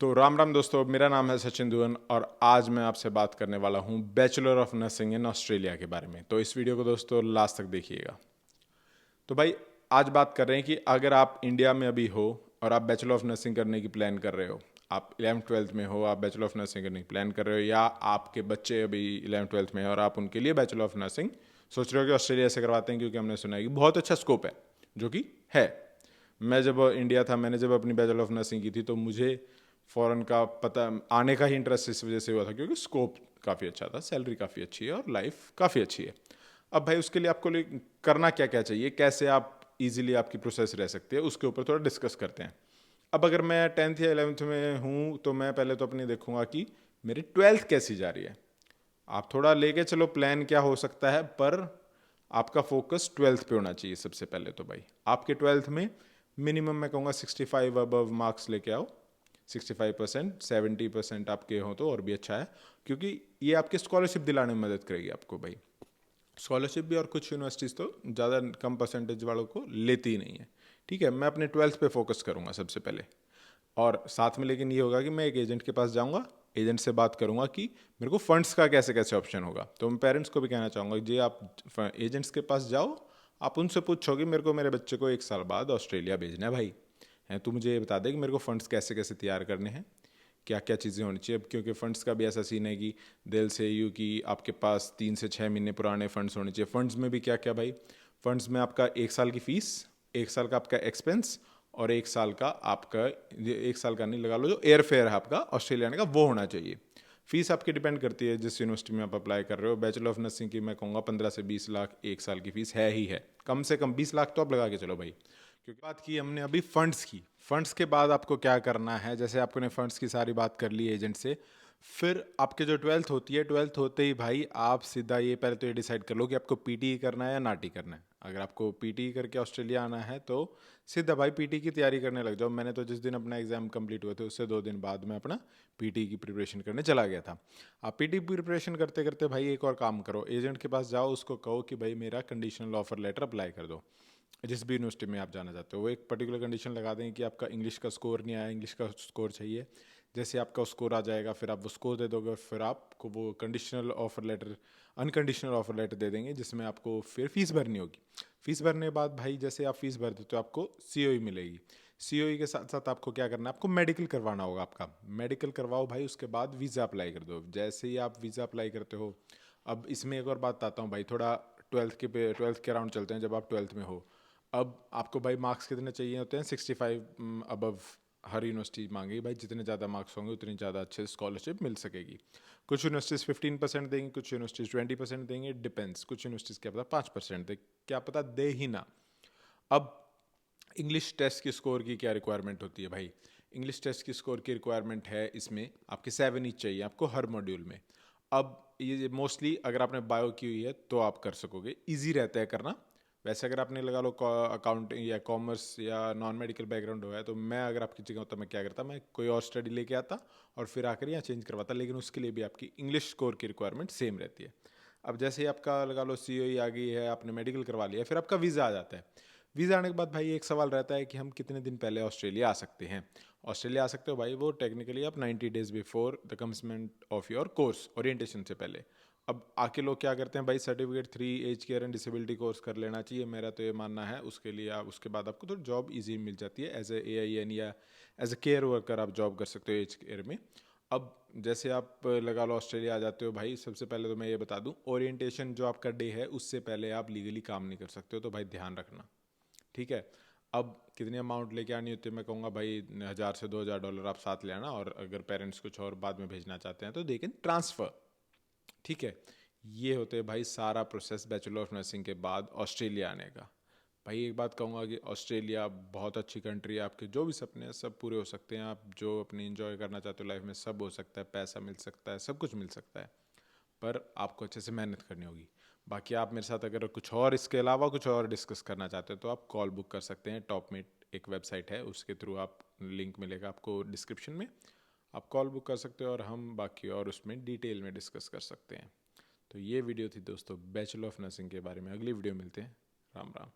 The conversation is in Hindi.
तो राम राम दोस्तों, मेरा नाम है सचिन दुवन और आज मैं आपसे बात करने वाला हूँ bachelor of nursing in Australia के बारे में। तो इस वीडियो को दोस्तों लास्ट तक देखिएगा। तो भाई आज बात कर रहे हैं कि अगर आप इंडिया में अभी हो और आप बैचलर ऑफ नर्सिंग करने की प्लान कर रहे हो, आप 11th-12th में हो, आप बैचलर ऑफ नर्सिंग करने की प्लान कर रहे हो, या आपके बच्चे अभी 11th-12th में हैं और आप उनके लिए बैचलर ऑफ नर्सिंग सोच रहे हो कि ऑस्ट्रेलिया से करवाते हैं क्योंकि हमने सुना है कि बहुत अच्छा स्कोप है, जो कि है। मैं जब इंडिया था, मैंने जब अपनी बैचलर ऑफ नर्सिंग की थी तो मुझे फ़ॉरेन का पता आने का ही इंटरेस्ट इस वजह से हुआ था क्योंकि स्कोप काफ़ी अच्छा था, सैलरी काफ़ी अच्छी है और लाइफ काफ़ी अच्छी है। अब भाई उसके लिए आपको करना क्या क्या चाहिए, कैसे आप इजीली आपकी प्रोसेस रह सकती है, उसके ऊपर थोड़ा डिस्कस करते हैं। अब अगर मैं 10th या 11th में हूँ तो मैं पहले तो अपनी देखूंगा कि मेरी 12th कैसी जा रही है। आप थोड़ा लेके चलो प्लान क्या हो सकता है, पर आपका फोकस 12th पे होना चाहिए सबसे पहले। तो भाई आपके 12th में मिनिमम मैं कहूँगा 65 अबव मार्क्स लेके आओ। 65%, 70% आपके हो तो और भी अच्छा है, क्योंकि ये आपकी स्कॉलरशिप दिलाने में मदद करेगी आपको भाई। स्कॉलरशिप भी और कुछ यूनिवर्सिटीज़ तो ज़्यादा कम परसेंटेज वालों को लेती ही नहीं है। ठीक है, मैं अपने 12th पे फोकस करूँगा सबसे पहले। और साथ में लेकिन ये होगा कि मैं एक एजेंट के पास जाऊँगा, एजेंट से बात करूँगा कि मेरे को फंड्स का कैसे कैसे ऑप्शन होगा। तो मैं पेरेंट्स को भी कहना चाहूँगा कि जी आप एजेंट्स के पास जाओ, आप उनसे पूछो कि मेरे को मेरे बच्चे को 1 साल बाद ऑस्ट्रेलिया भेजना है भाई, हैं तो मुझे ये बता दे कि मेरे को फंड्स कैसे कैसे तैयार करने हैं, क्या क्या चीज़ें होनी चाहिए। अब क्योंकि फ़ंड्स का भी ऐसा सीन है कि दिल से यू कि आपके पास 3 से 6 महीने पुराने फ़ंड्स होने चाहिए। फ़ंड्स में भी क्या क्या भाई, फ़ंड्स में आपका 1 साल की फ़ीस, 1 साल का आपका एक्सपेंस और 1 साल का आपका, 1 साल का नहीं लगा लो, जो एयर फेयर है आपका ऑस्ट्रेलिया आने का वो होना चाहिए। फीस आपकी डिपेंड करती है जिस यूनिवर्सिटी में आप अप्लाई कर रहे हो। बैचलर ऑफ नर्सिंग की मैं कहूँगा 15 से 20 लाख 1 साल की फ़ीस है ही है, कम से कम 20 लाख तो आप लगा के चलो भाई। क्योंकि बात की हमने अभी फंड्स की, फंड्स के बाद आपको क्या करना है, जैसे आपने फंड्स की सारी बात कर ली एजेंट से, फिर आपके जो 12th होती है, 12th होते ही भाई आप सीधा ये पहले तो ये डिसाइड कर लो कि आपको पीटी करना है या नाटी करना है। अगर आपको पीटी करके ऑस्ट्रेलिया आना है तो सीधा भाई पीटी की तैयारी करने लग जाओ। मैंने तो जिस दिन अपना एग्जाम कंप्लीट हुए थे उससे 2 दिन बाद मैं अपना पीटी की प्रिपरेशन करने चला गया था। आप पीटी प्रिपरेशन करते करते भाई एक और काम करो, एजेंट के पास जाओ, उसको कहो कि भाई मेरा कंडीशनल ऑफर लेटर अप्लाई कर दो। जिस भी यूनिवर्सिटी में आप जाना चाहते हो वो एक पर्टिकुलर कंडीशन लगा दें कि आपका इंग्लिश का स्कोर नहीं आया, इंग्लिश का स्कोर चाहिए। जैसे आपका स्कोर आ जाएगा फिर आप वो स्कोर दे दोगे, फिर आपको वो conditional offer letter, unconditional offer letter दे देंगे जिसमें आपको फिर फीस भरनी होगी। फीस भरने के बाद भाई जैसे आप फीस भर दो तो आपको सीओई मिलेगी। सीओई के साथ साथ आपको क्या करना है, आपको मेडिकल करवाना होगा। आपका मेडिकल करवाओ भाई, उसके बाद वीज़ा अप्लाई कर दो। जैसे ही आप वीज़ा अप्लाई करते हो, अब इसमें एक और बात आता हूँ भाई, थोड़ा 12th के राउंड चलते हैं। जब आप 12th में हो, अब आपको भाई मार्क्स कितने चाहिए होते हैं, 65 अबव हर यूनिवर्सिटी मांगेगी भाई। जितने ज़्यादा मार्क्स होंगे उतनी ज़्यादा अच्छे स्कॉलरशिप मिल सकेगी। कुछ यूनिवर्सिटीज़ 15% देंगी, कुछ यूनिवर्सिटीज़ 20% देंगे, डिपेंड्स। कुछ यूनिवर्सिटीज़ क्या पता 5% दे, क्या पता दे ही ना। अब इंग्लिश टेस्ट की स्कोर की क्या रिक्वायरमेंट होती है भाई, इंग्लिश टेस्ट की स्कोर की रिक्वायरमेंट है इसमें आपके 7 ही चाहिए आपको हर मॉड्यूल में। अब ये मोस्टली अगर आपने बायो की हुई है तो आप कर सकोगे, ईजी रहता है करना। वैसे अगर आपने लगा लो अकाउंटिंग या कॉमर्स या नॉन मेडिकल बैकग्राउंड हुआ है, तो मैं अगर आपकी जगह होता मैं क्या करता, मैं कोई और स्टडी लेके आता और फिर आकर यहाँ चेंज करवाता। लेकिन उसके लिए भी आपकी इंग्लिश स्कोर की रिक्वायरमेंट सेम रहती है। अब जैसे ही आपका लगा लो सीओई आ गई है, आपने मेडिकल करवा लिया, फिर आपका वीज़ा आ जाता है। वीज़ा आने के बाद भाई एक सवाल रहता है कि हम कितने दिन पहले ऑस्ट्रेलिया आ सकते हैं। ऑस्ट्रेलिया आ सकते हो भाई वो टेक्निकली आप 90 days before the commencement of your course, orientation से पहले। अब आके लोग क्या करते हैं भाई, certificate 3 age care and disability course कर लेना चाहिए, मेरा तो ये मानना है। उसके लिए आप उसके बाद आपको तो जॉब इजी मिल जाती है, एज AIN या एज ए केयर वर्कर आप जॉब कर सकते हो एज केयर में। अब जैसे आप लगा लो ऑस्ट्रेलिया आ जाते हो भाई, सबसे पहले तो मैं ये बता दूं, ओरिएंटेशन जो आपका डे है उससे पहले आप लीगली काम नहीं कर सकते हो, तो भाई ध्यान रखना। ठीक है। अब कितनी अमाउंट लेके आनी होती है, मैं कहूँगा भाई 1000 से 2000 डॉलर आप साथ ले आना, और अगर पेरेंट्स कुछ और बाद में भेजना चाहते हैं तो दे कैन ट्रांसफ़र। ठीक है। ये होते हैं भाई सारा प्रोसेस बैचलर ऑफ नर्सिंग के बाद ऑस्ट्रेलिया आने का। भाई एक बात कहूँगा कि ऑस्ट्रेलिया बहुत अच्छी कंट्री है, आपके जो भी सपने हैं सब पूरे हो सकते हैं। आप जो अपनी इंजॉय करना चाहते हो लाइफ में सब हो सकता है, पैसा मिल सकता है, सब कुछ मिल सकता है, पर आपको अच्छे से मेहनत करनी होगी। बाकी आप मेरे साथ अगर कुछ और इसके अलावा कुछ और डिस्कस करना चाहते हो तो आप कॉल बुक कर सकते हैं। टॉपमेट एक वेबसाइट है, उसके थ्रू आप, लिंक मिलेगा आपको डिस्क्रिप्शन में, आप कॉल बुक कर सकते हो और हम बाकी और उसमें डिटेल में डिस्कस कर सकते हैं। तो ये वीडियो थी दोस्तों बैचलर ऑफ नर्सिंग के बारे में। अगली वीडियो मिलते हैं। राम राम।